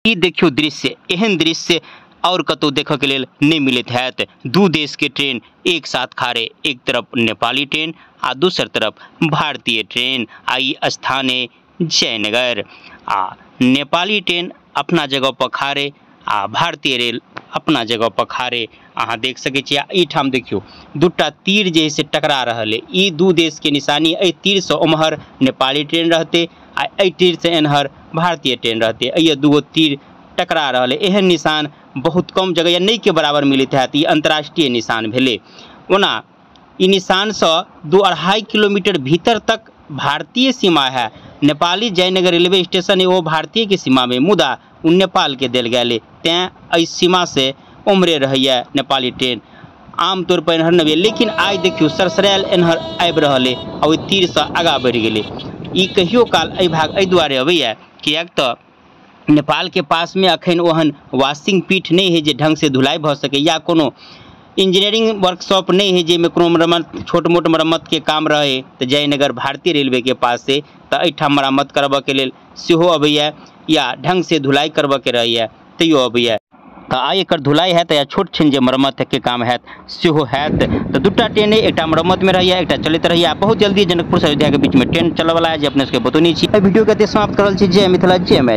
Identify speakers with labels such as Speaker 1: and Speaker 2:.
Speaker 1: ई देखियो दृश्य, एहन दृश्य और कतौ देखऽ के लेल नहीं मिलत हैत। दू देश के ट्रेन एक साथ खारे, एक तरफ नेपाली ट्रेन आ दूसर तरफ भारतीय ट्रेन। आ ई स्थान है जयनगर। आ नेपाली ट्रेन अपना जगह पर खारे आ भारतीय रेल अपना जगह पर खारे। अहाँ देख सकै छी। ई ठाम देखियो दूटा तीर जे है से टकरा रहल है। ई दू देश के निशानी। एहि तीर से उम्हर नेपाली ट्रेन रहते आ एहि तीर से एनहर भारतीय ट्रेन रहते। ये दूगो तीर टकरा रहल है। एहन निशान बहुत कम जगह या नहीं के बराबर मिलत हैत। ई अंतर्राष्ट्रीय निशान भेले। ओना ई निशान से 2-2.5 किलोमीटर भीतर तक भारतीय सीमा है। नेपाली जयनगर रेलवे स्टेशन है वो भारतीय के सीमा में, मुदा उ नेपाल के देल गेल। तैं एहि सीमा से उम्हरे रहैया नेपाली ट्रेन। आमतौर पर एनहर नबे, लेकिन आज देखियो सरसरायल एनहर आबि रहले आ ओहि तीर से आगा बढ़ि गेले। ई कहियो काल एहि भाग एहि दुआरे अबैया कियाक तऽ नेपाल के पास में अखन ओहन वाशिंग पीठ नहीं है जे ढंग से धुलाई भ सके, या कोनो इंजीनियरिंग वर्कशॉप नहीं है जेमे कोनो मरम्मत छोट मोट मरम्मत के काम रहे। तो जयनगर भारतीय रेलवे के पास से तो एहिठाम मरम्मत करबऽ के लेल सेहो अबैया, या ढंग से धुलाई करबऽ के रहैया तैयो अबैया। तो आइ एकर धुलाई हैत या छोट छिन जे मरम्मत के काम हैत सेहो हैत। तो दूटा ट्रेन है, एकटा मरम्मत में रहैया, एकटा चलैत रहैया। बहुत जल्दी जनकपुर से अयोध्या के बीच में ट्रेन चलऽ वाला है जे अपने सबके बतौनी छी। वीडियो के समाप्त करल छी। जय मिथिला जय मैथिली।